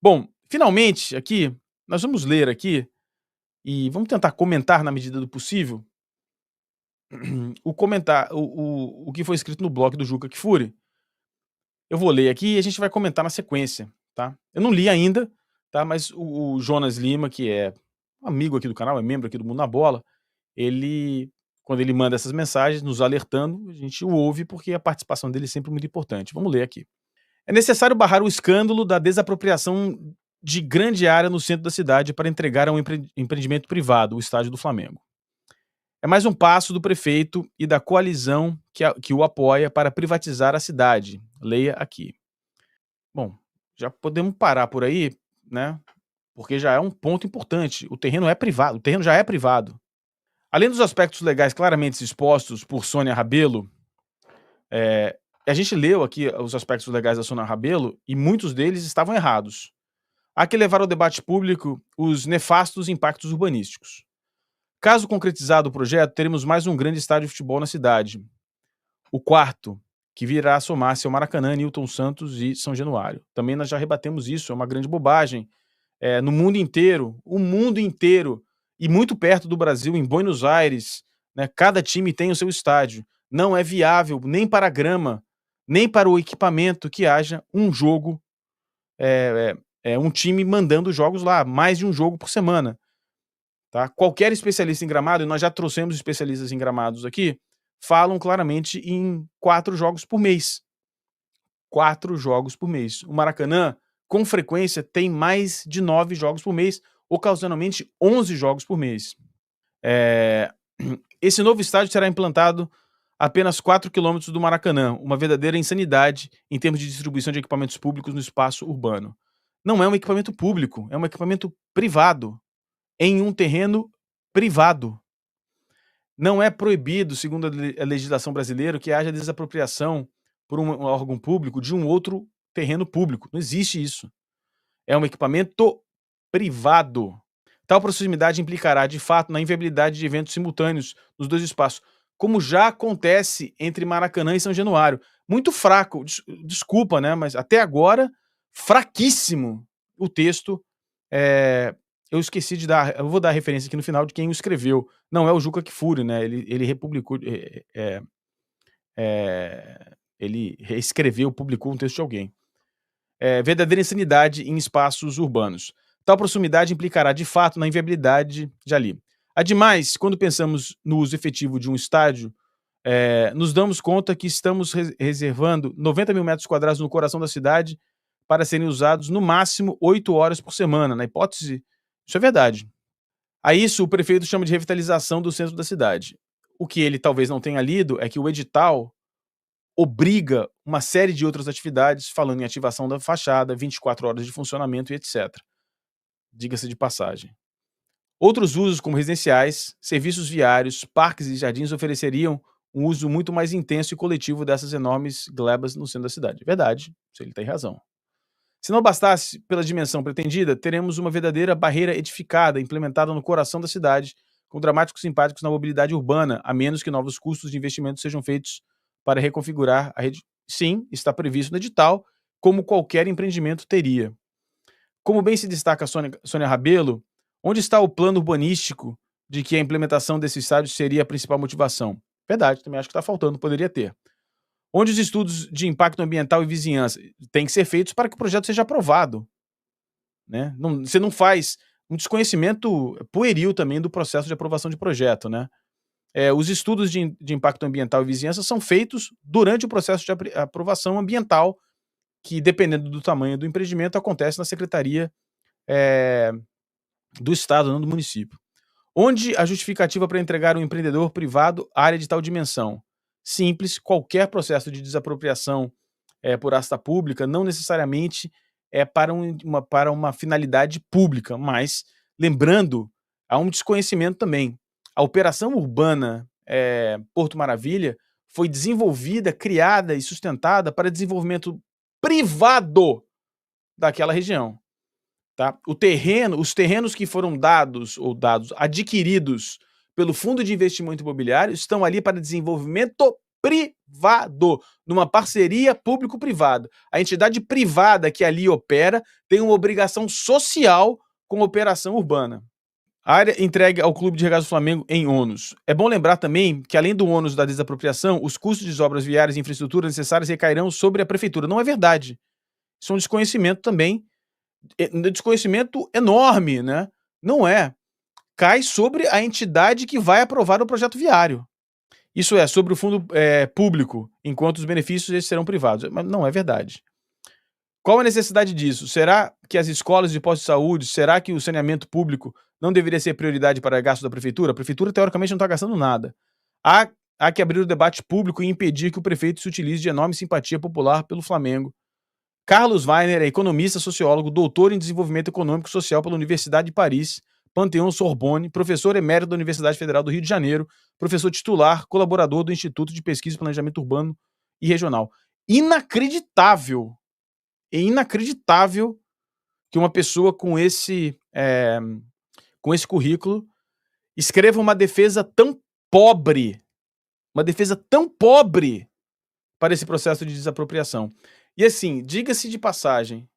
Bom, finalmente aqui, nós vamos ler aqui e vamos tentar comentar na medida do possível o que foi escrito no blog do Juca Kfouri. Eu vou ler aqui e a gente vai comentar na sequência, tá? Eu não li ainda, tá? Mas o Jonas Lima, que é um amigo aqui do canal, é membro aqui do Mundo na Bola, ele, quando ele manda essas mensagens nos alertando, a gente o ouve porque a participação dele é sempre muito importante. Vamos ler aqui. É necessário barrar o escândalo da desapropriação de grande área no centro da cidade para entregar a um empreendimento privado, o estádio do Flamengo. É mais um passo do prefeito e da coalizão que o apoia para privatizar a cidade. Leia aqui. Bom, já podemos parar por aí, né? Porque já é um ponto importante. O terreno é privado, o terreno já é privado. Além dos aspectos legais claramente expostos por Sônia Rabelo, a gente leu aqui os aspectos legais da Sônia Rabelo e muitos deles estavam errados. Há que levar ao debate público os nefastos impactos urbanísticos. Caso concretizado o projeto, teremos mais um grande estádio de futebol na cidade. O quarto, que virá a somar-se ao Maracanã, Newton Santos e São Januário. Também nós já rebatemos isso, é uma grande bobagem. No mundo inteiro, o mundo inteiro, e muito perto do Brasil, em Buenos Aires, né, cada time tem o seu estádio. Não é viável, nem para a grama, nem para o equipamento, que haja um jogo, um time mandando jogos lá, mais de um jogo por semana. Tá? Qualquer especialista em gramado, e nós já trouxemos especialistas em gramados aqui, falam claramente em 4 jogos por mês. 4 jogos por mês. O Maracanã, com frequência, tem mais de 9 jogos por mês, ocasionalmente 11 jogos por mês. Esse novo estádio será implantado a apenas 4 quilômetros do Maracanã, uma verdadeira insanidade em termos de distribuição de equipamentos públicos no espaço urbano. Não é um equipamento público, é um equipamento privado, em um terreno privado. Não é proibido, segundo a legislação brasileira, que haja desapropriação por um órgão público de um outro terreno público. Não existe isso. É um equipamento privado. Tal proximidade implicará, de fato, na inviabilidade de eventos simultâneos nos dois espaços, como já acontece entre Maracanã e São Januário. Muito fraco, desculpa, né? Mas até agora, fraquíssimo o texto. Eu esqueci de dar, eu vou dar a referência aqui no final de quem o escreveu. Não é o Juca Kfouri, né? Ele republicou, ele reescreveu, publicou um texto de alguém. Verdadeira insanidade em espaços urbanos. Tal proximidade implicará, de fato, na inviabilidade, já li. Ademais, quando pensamos no uso efetivo de um estádio, nos damos conta que estamos reservando 90 mil metros quadrados no coração da cidade para serem usados no máximo 8 horas por semana. Na hipótese, isso é verdade. A isso o prefeito chama de revitalização do centro da cidade. O que ele talvez não tenha lido é que o edital obriga uma série de outras atividades, falando em ativação da fachada, 24 horas de funcionamento e etc. Diga-se de passagem. Outros usos, como residenciais, serviços viários, parques e jardins, ofereceriam um uso muito mais intenso e coletivo dessas enormes glebas no centro da cidade. Verdade, ele tem razão. Se não bastasse pela dimensão pretendida, teremos uma verdadeira barreira edificada, implementada no coração da cidade, com dramáticos impactos na mobilidade urbana, a menos que novos custos de investimento sejam feitos para reconfigurar a rede. Sim, está previsto no edital, como qualquer empreendimento teria. Como bem se destaca a Sônia Rabelo, onde está o plano urbanístico de que a implementação desse estádio seria a principal motivação? Verdade, também acho que está faltando, poderia ter. Onde os estudos de impacto ambiental e vizinhança têm que ser feitos para que o projeto seja aprovado, né? Você não faz um desconhecimento pueril também do processo de aprovação de projeto, né? Os estudos de impacto ambiental e vizinhança são feitos durante o processo de aprovação ambiental, que, dependendo do tamanho do empreendimento, acontece na secretaria do estado, não do município. Onde a justificativa para entregar um empreendedor privado área de tal dimensão? Simples, qualquer processo de desapropriação por asta pública não necessariamente é para uma finalidade pública, mas, lembrando, há um desconhecimento também. A operação urbana Porto Maravilha foi desenvolvida, criada e sustentada para desenvolvimento privado daquela região. Tá? Os terrenos que foram adquiridos pelo Fundo de Investimento Imobiliário estão ali para desenvolvimento privado, numa parceria público-privada. A entidade privada que ali opera tem uma obrigação social com a operação urbana. A área entregue ao Clube de Regatas do Flamengo em ônus. É bom lembrar também que, além do ônus da desapropriação, os custos de obras viárias e infraestrutura necessárias recairão sobre a prefeitura. Não é verdade. Isso é um desconhecimento também, um desconhecimento enorme, né? Não é. Cai sobre a entidade que vai aprovar o projeto viário. Isso é, sobre o fundo público, enquanto os benefícios eles serão privados. Mas não é verdade. Qual a necessidade disso? Será que as escolas de postos de saúde, será que o saneamento público não deveria ser prioridade para gasto da prefeitura? A prefeitura, teoricamente, não está gastando nada. Há que abrir o debate público e impedir que o prefeito se utilize de enorme simpatia popular pelo Flamengo. Carlos Weiner é economista, sociólogo, doutor em desenvolvimento econômico e social pela Universidade de Paris, Panteão Sorbonne, professor emérito da Universidade Federal do Rio de Janeiro, professor titular, colaborador do Instituto de Pesquisa e Planejamento Urbano e Regional. Inacreditável! É inacreditável que uma pessoa com esse currículo escreva uma defesa tão pobre para esse processo de desapropriação. E assim, diga-se de passagem,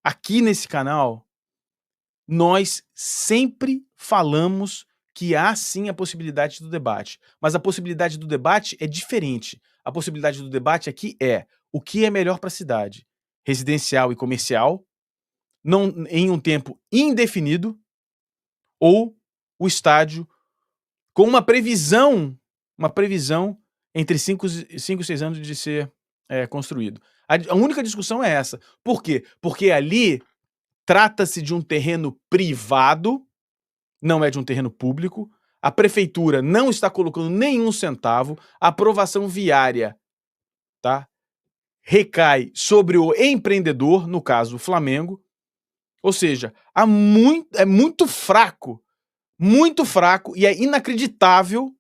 aqui nesse canal, nós sempre falamos que há sim a possibilidade do debate, mas a possibilidade do debate é diferente. A possibilidade do debate aqui é o que é melhor para a cidade, residencial e comercial, não, em um tempo indefinido, ou o estádio com uma previsão entre 5 e 6 anos de ser construído. A única discussão é essa. Por quê? Porque ali trata-se de um terreno privado, não é de um terreno público, a prefeitura não está colocando nenhum centavo, a aprovação viária, tá, recai sobre o empreendedor, no caso o Flamengo, ou seja, é muito fraco, e é inacreditável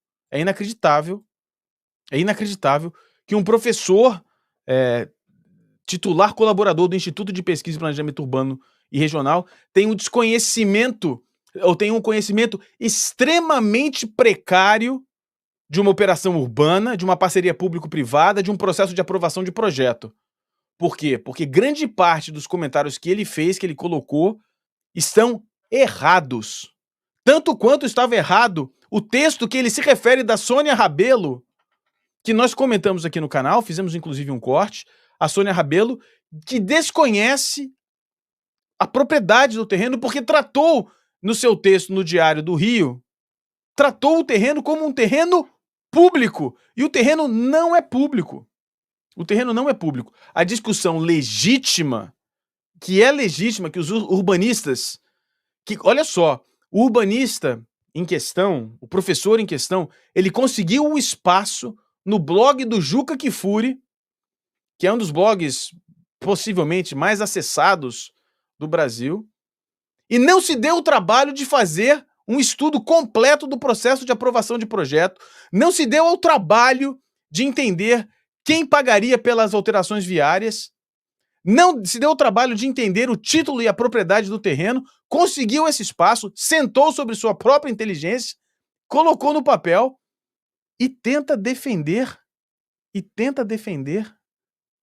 que um professor titular colaborador do Instituto de Pesquisa e Planejamento Urbano e Regional tenha um desconhecimento, ou tenha um conhecimento extremamente precário de uma operação urbana, de uma parceria público-privada, de um processo de aprovação de projeto. Por quê? Porque grande parte dos comentários que ele fez, que ele colocou, estão errados. Tanto quanto estava errado o texto que ele se refere da Sônia Rabelo, que nós comentamos aqui no canal, fizemos inclusive um corte, a Sônia Rabelo, que desconhece a propriedade do terreno, porque tratou no seu texto no Diário do Rio, tratou o terreno como um terreno público, e o terreno não é público. A discussão legítima, que os urbanistas, olha só, o urbanista em questão, o professor em questão, ele conseguiu um espaço no blog do Juca Kfouri, que é um dos blogs possivelmente mais acessados do Brasil, e não se deu o trabalho de fazer um estudo completo do processo de aprovação de projeto, não se deu ao trabalho de entender quem pagaria pelas alterações viárias, não se deu o trabalho de entender o título e a propriedade do terreno, conseguiu esse espaço, sentou sobre sua própria inteligência, colocou no papel e tenta defender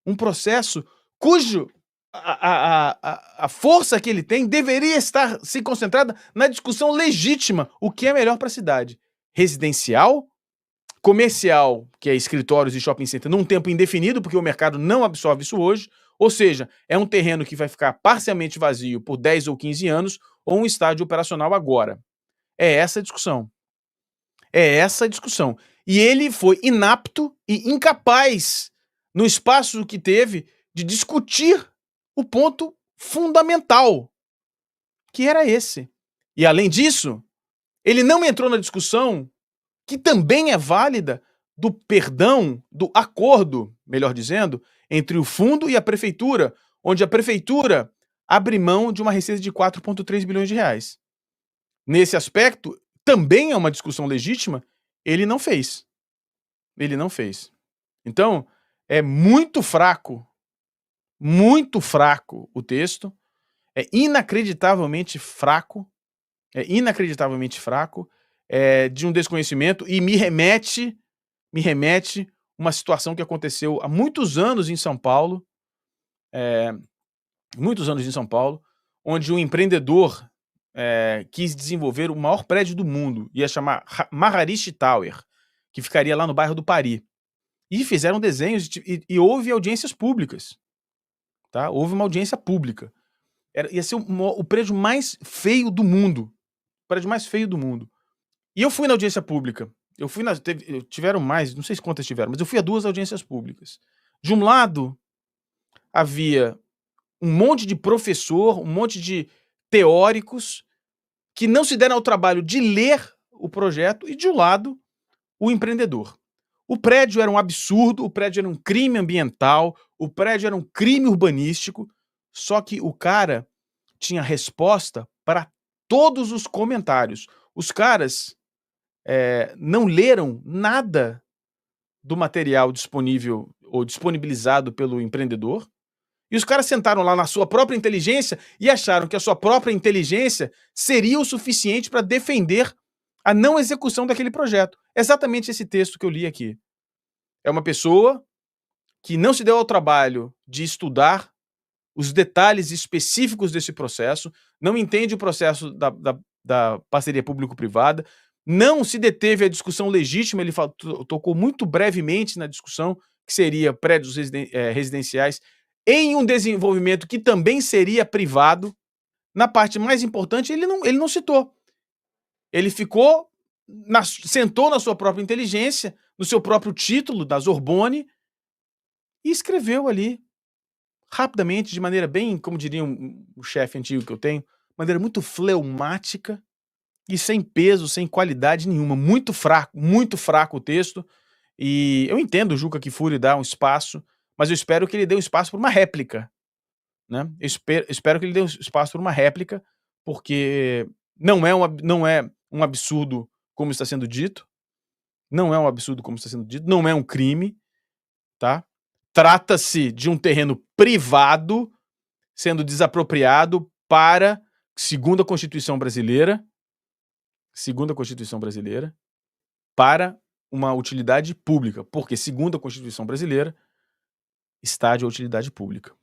um processo cujo a força que ele tem deveria estar se concentrada na discussão legítima, o que é melhor para a cidade. Residencial, comercial, que é escritórios e shopping center, num tempo indefinido, porque o mercado não absorve isso hoje, ou seja, é um terreno que vai ficar parcialmente vazio por 10 ou 15 anos, ou um estádio operacional agora. É essa a discussão. E ele foi inapto e incapaz, no espaço que teve, de discutir o ponto fundamental, que era esse. E, além disso, ele não entrou na discussão, que também é válida, do perdão, do acordo, melhor dizendo, entre o fundo e a prefeitura, onde a prefeitura abre mão de uma receita de 4,3 bilhões de reais. Nesse aspecto, também é uma discussão legítima, ele não fez. Então, é muito fraco o texto, é inacreditavelmente fraco, de um desconhecimento, e me remete me remete uma situação que aconteceu há muitos anos em São Paulo, onde um empreendedor, quis desenvolver o maior prédio do mundo, ia chamar Maharishi Tower, que ficaria lá no bairro do Pari. E fizeram desenhos e houve audiências públicas, tá? Houve uma audiência pública. Ia ser o prédio mais feio do mundo. O prédio mais feio do mundo. E eu fui na audiência pública. Tiveram mais, não sei quantas tiveram, mas eu fui a 2 audiências públicas. De um lado, havia um monte de professor, um monte de teóricos que não se deram ao trabalho de ler o projeto, e de um lado, o empreendedor. O prédio era um absurdo, o prédio era um crime ambiental, o prédio era um crime urbanístico, só que o cara tinha resposta para todos os comentários. Os caras não leram nada do material disponível ou disponibilizado pelo empreendedor, e os caras sentaram lá na sua própria inteligência e acharam que a sua própria inteligência seria o suficiente para defender a não execução daquele projeto. Exatamente esse texto que eu li aqui. É uma pessoa que não se deu ao trabalho de estudar os detalhes específicos desse processo, não entende o processo da parceria público-privada, não se deteve à discussão legítima, ele tocou muito brevemente na discussão, que seria prédios residenciais, em um desenvolvimento que também seria privado. Na parte mais importante, ele não citou. Ele sentou na sua própria inteligência, no seu próprio título, da Sorbonne, e escreveu ali, rapidamente, de maneira bem, como diria um chefe antigo que eu tenho, maneira muito fleumática e sem peso, sem qualidade nenhuma. Muito fraco o texto. E eu entendo o Juca Kfouri dar um espaço, mas eu espero que ele dê um espaço para uma réplica, né? Eu espero que ele dê um espaço para uma réplica, porque não é um absurdo como está sendo dito, não é um absurdo como está sendo dito, não é um crime, tá? Trata-se de um terreno privado sendo desapropriado para, segundo a Constituição brasileira, para uma utilidade pública, porque, segundo a Constituição brasileira, estádio é utilidade pública.